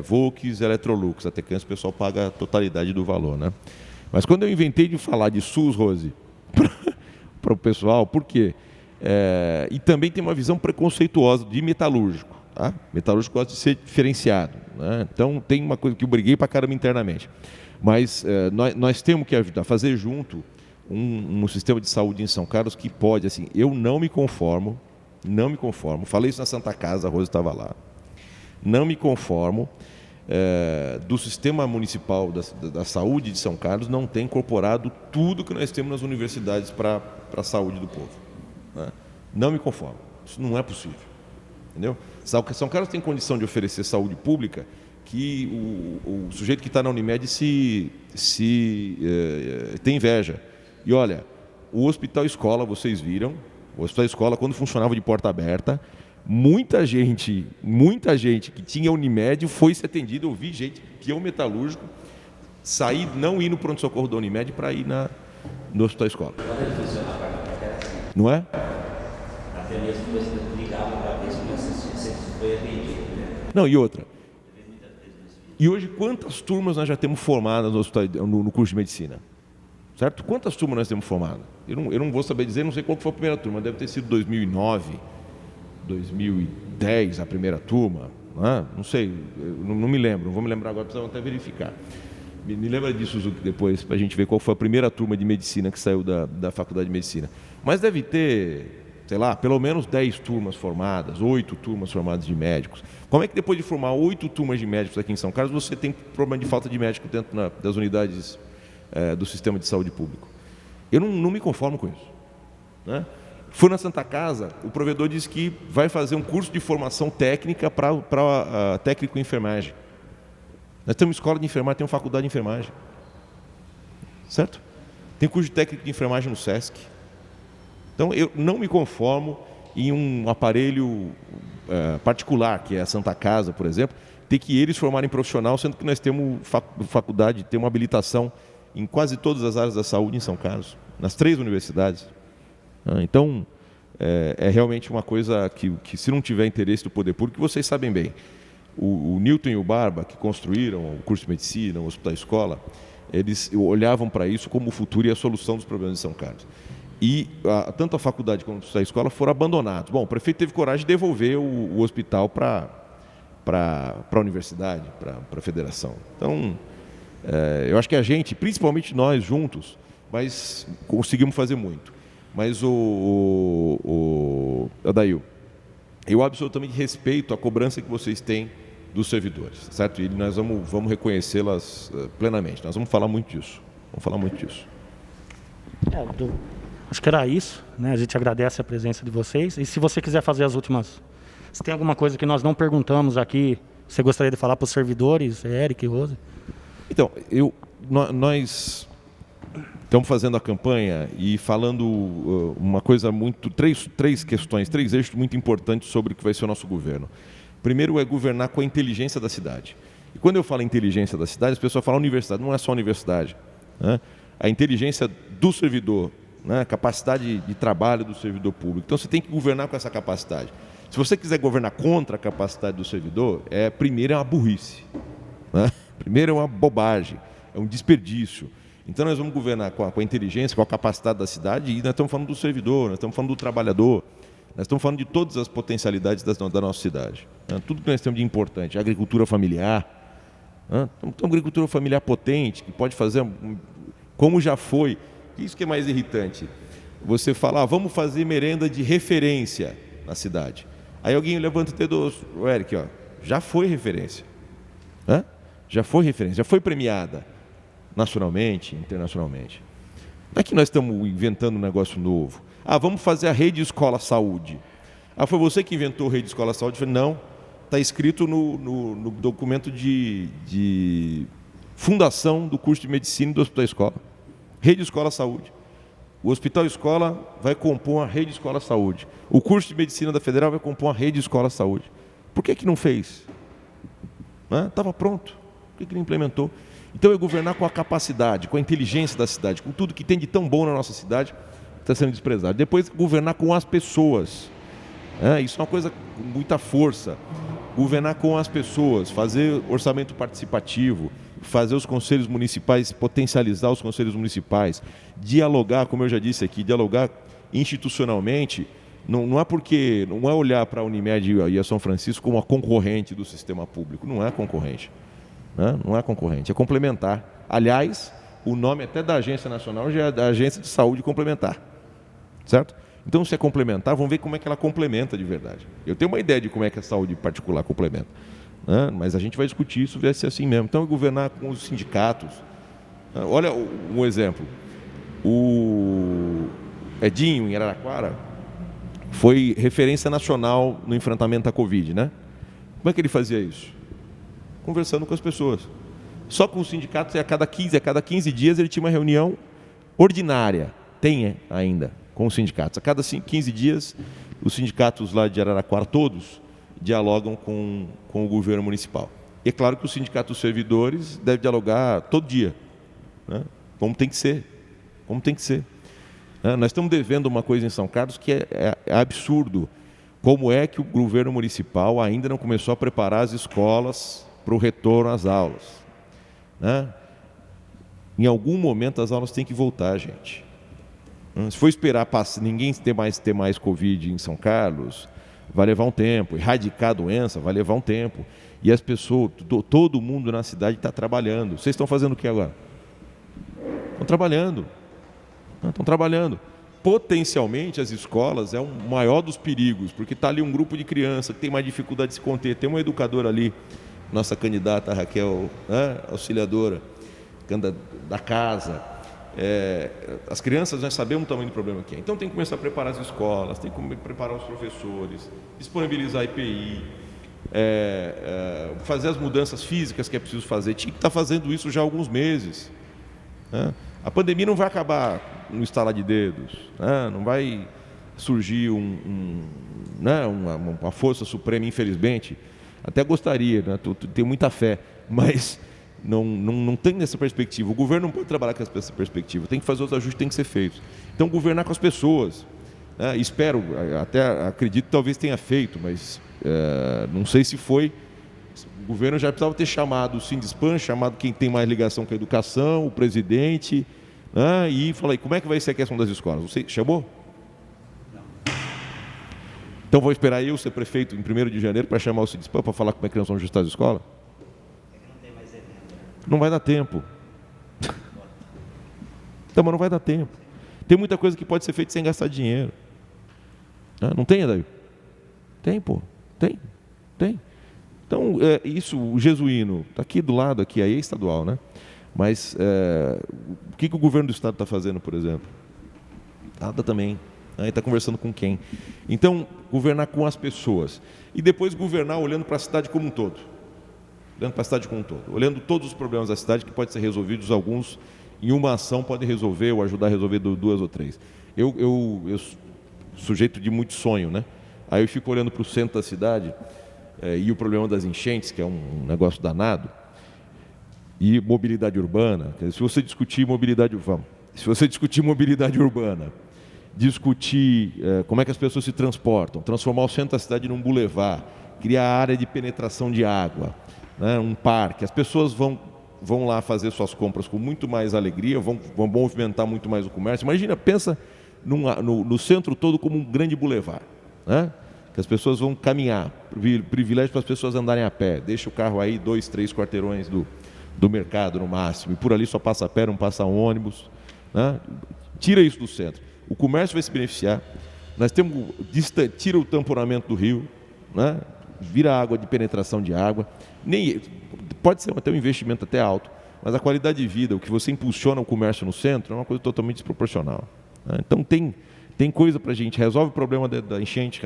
Volks, Electrolux, até que o pessoal paga a totalidade do valor, né? Mas quando eu inventei de falar de SUS, Rose, para o pessoal, por quê? E também tem uma visão preconceituosa de metalúrgico. Tá? Metalúrgico gosta de ser diferenciado, né? Então tem uma coisa que eu briguei para caramba internamente. Mas nós temos que ajudar, fazer junto um sistema de saúde em São Carlos que pode, assim, eu não me conformo, falei isso na Santa Casa, a Rosa estava lá, não me conformo do sistema municipal da saúde de São Carlos não ter incorporado tudo que nós temos nas universidades para a saúde do povo, né? Não me conformo, isso não é possível, entendeu? São Carlos tem condição de oferecer saúde pública que o sujeito que está na Unimed tem inveja. E olha, o Hospital Escola, vocês viram, o Hospital Escola, quando funcionava de porta aberta, muita gente que tinha Unimed foi se atendido. Eu vi gente que é um metalúrgico sair, não ir no pronto-socorro da Unimed para ir no Hospital Escola. Não é? Não, e outra. E hoje, quantas turmas nós já temos formadas no curso de medicina? Certo? Quantas turmas nós temos formadas? Eu não vou saber dizer, não sei qual foi a primeira turma. Deve ter sido 2009, 2010 a primeira turma. Não sei, não me lembro. Não vou me lembrar agora, precisamos até verificar. Me lembra disso, Zuki, depois, para a gente ver qual foi a primeira turma de medicina que saiu da Faculdade de Medicina. Mas deve ter, sei lá, pelo menos 10 turmas formadas, 8 turmas formadas de médicos. Como é que depois de formar 8 turmas de médicos aqui em São Carlos, você tem problema de falta de médico dentro das unidades do sistema de saúde público? Eu não me conformo com isso, né? Fui na Santa Casa, o provedor disse que vai fazer um curso de formação técnica para técnico em enfermagem. Nós temos escola de enfermagem, temos faculdade de enfermagem. Certo? Tem curso de técnico de enfermagem no SESC. Então, eu não me conformo em um aparelho particular, que é a Santa Casa, por exemplo, ter que eles formarem profissional, sendo que nós temos faculdade, temos uma habilitação em quase todas as áreas da saúde em São Carlos, nas 3 universidades. Então, é realmente uma coisa que se não tiver interesse do poder público, vocês sabem bem, o Newton e o Barba, que construíram o curso de medicina, o Hospital Escola, eles olhavam para isso como o futuro e a solução dos problemas de São Carlos. E tanto a faculdade como a escola foram abandonados. Bom, o prefeito teve coragem de devolver o hospital para a universidade, para a federação. Então, eu acho que a gente, principalmente nós juntos, mas conseguimos fazer muito. Mas Adail, eu absolutamente respeito a cobrança que vocês têm dos servidores, certo? E nós vamos reconhecê-las plenamente. Nós vamos falar muito disso.
Acho que era isso, né? A gente agradece a presença de vocês. E se você quiser fazer as últimas... Se tem alguma coisa que nós não perguntamos aqui, você gostaria de falar para os servidores, Eric e Rose?
Então, nós estamos fazendo a campanha e falando uma coisa três questões, 3 eixos muito importantes sobre o que vai ser o nosso governo. Primeiro é governar com a inteligência da cidade. E quando eu falo inteligência da cidade, as pessoas falam universidade, não é só universidade, né? A inteligência do servidor, né? A capacidade de trabalho do servidor público. Então você tem que governar com essa capacidade. Se você quiser governar contra a capacidade do servidor, primeiro é uma burrice, né? Primeiro é uma bobagem, é um desperdício. Então nós vamos governar com a inteligência, com a capacidade da cidade, e nós estamos falando do servidor, nós estamos falando do trabalhador, nós estamos falando de todas as potencialidades da nossa cidade, né? Tudo que nós temos de importante, agricultura familiar, né? Então, uma agricultura familiar potente, que pode fazer, como já foi, isso que é mais irritante, você fala, vamos fazer merenda de referência na cidade. Aí alguém levanta o dedo, Eric, já foi referência, né? já foi referência, já foi premiada nacionalmente, internacionalmente. Não é que nós estamos inventando um negócio novo. Vamos fazer a rede escola saúde. Foi você que inventou a rede escola saúde? Eu falei, não, está escrito no documento de fundação do curso de medicina do Hospital Escola. Rede escola saúde. O Hospital Escola vai compor a rede escola saúde. O curso de medicina da Federal vai compor a rede escola saúde. Por que não fez? Estava pronto. Por que não implementou? Então é governar com a capacidade, com a inteligência da cidade, com tudo que tem de tão bom na nossa cidade, está sendo desprezado. Depois, governar com as pessoas. Isso é uma coisa com muita força. Governar com as pessoas, fazer orçamento participativo, fazer os conselhos municipais, potencializar os conselhos municipais, dialogar, como eu já disse aqui, dialogar institucionalmente. Não é olhar para a Unimed e a São Francisco como a concorrente do sistema público. Não é concorrente. Não é concorrente, é complementar. Aliás, o nome até da Agência Nacional já é da Agência de Saúde Complementar. Certo? Então, se é complementar, vamos ver como é que ela complementa de verdade. Eu tenho uma ideia de como é que a saúde particular complementa. Mas a gente vai discutir isso, ver se é assim mesmo. Então, é governar com os sindicatos. Olha um exemplo. O Edinho, em Araraquara, foi referência nacional no enfrentamento à Covid, né? Como é que ele fazia isso? Conversando com as pessoas. Só com os sindicatos, a cada 15 dias ele tinha uma reunião ordinária. Tem ainda, com os sindicatos. A cada 15 dias, os sindicatos lá de Araraquara, todos, dialogam com o governo municipal. E é claro que o sindicato dos servidores deve dialogar todo dia, né? Como tem que ser. Nós estamos devendo uma coisa em São Carlos que é absurdo. Como é que o governo municipal ainda não começou a preparar as escolas para o retorno às aulas? Em algum momento as aulas têm que voltar, gente. Se for esperar ninguém ter mais Covid em São Carlos, vai levar um tempo. Erradicar a doença vai levar um tempo. E as pessoas, todo mundo na cidade está trabalhando. Vocês estão fazendo o que agora? Estão trabalhando. Potencialmente as escolas é o maior dos perigos, porque está ali um grupo de crianças que tem mais dificuldade de se conter. Tem uma educadora ali, nossa candidata a Raquel, auxiliadora da casa. As crianças, nós sabemos o tamanho do problema que é. Então tem que começar a preparar as escolas, tem que preparar os professores, disponibilizar a EPI, fazer as mudanças físicas que é preciso fazer. Tinha que estar fazendo isso já há alguns meses. A pandemia não vai acabar no estalar de dedos, não vai surgir uma força suprema, infelizmente. Até gostaria, tenho muita fé, mas não tem nessa perspectiva. O governo não pode trabalhar com essa perspectiva, tem que fazer os ajustes que têm que ser feitos. Então, governar com as pessoas. Espero, até acredito que talvez tenha feito, mas não sei se foi. O governo já precisava ter chamado o Sindispan, chamado quem tem mais ligação com a educação, o presidente, e falei, como é que vai ser a questão das escolas? Você chamou? Não. Então vou esperar eu ser prefeito em 1º de janeiro para chamar o Sindispan para falar como é que nós vamos ajustar as escolas? Não vai dar tempo. Então, mas não vai dar tempo. Tem muita coisa que pode ser feita sem gastar dinheiro. Não tem, Adair? Tem, pô. Tem. Então, isso, o Jesuíno, está aqui do lado, aí é estadual, né? Mas o que o governo do estado está fazendo, por exemplo? Nada também. Está conversando com quem? Então, governar com as pessoas. E depois governar olhando para a cidade como um todo. Olhando todos os problemas da cidade que podem ser resolvidos, alguns em uma ação podem resolver ou ajudar a resolver 2 ou 3. Eu sujeito de muito sonho, né? Aí eu fico olhando para o centro da cidade e o problema das enchentes, que é um negócio danado, e mobilidade urbana. Se você discutir mobilidade urbana, discutir como é que as pessoas se transportam, transformar o centro da cidade num bulevar, criar área de penetração de água, um parque, as pessoas vão lá fazer suas compras com muito mais alegria, vão movimentar muito mais o comércio. Imagina, pensa no centro todo como um grande bulevar, que as pessoas vão caminhar, privilégio para as pessoas andarem a pé, deixa o carro aí 2, 3 quarteirões do mercado no máximo, e por ali só passa a pé, não passa ônibus, tira isso do centro. O comércio vai se beneficiar, tira o tamponamento do rio, vira água de penetração de água, pode ser até um investimento até alto, mas a qualidade de vida, o que você impulsiona o comércio no centro, é uma coisa totalmente desproporcional. Né? Então tem coisa para a gente, resolve o problema da enchente,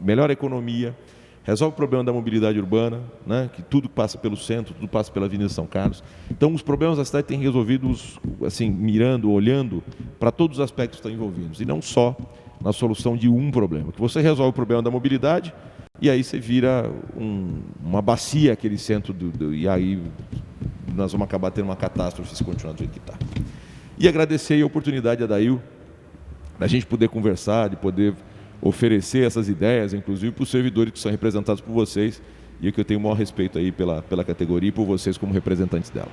melhora a economia, resolve o problema da mobilidade urbana, né? Que tudo passa pelo centro, tudo passa pela Avenida São Carlos. Então, os problemas da cidade têm resolvidos, assim, mirando, olhando para todos os aspectos que estão envolvidos, e não só na solução de um problema. Que você resolve o problema da mobilidade, e aí você vira uma bacia aquele centro, e aí nós vamos acabar tendo uma catástrofe se continuar do jeito que está. E agradecer a oportunidade, Adail, da gente poder conversar, de poder oferecer essas ideias, inclusive para os servidores que são representados por vocês, e que eu tenho o maior respeito aí pela categoria e por vocês como representantes dela.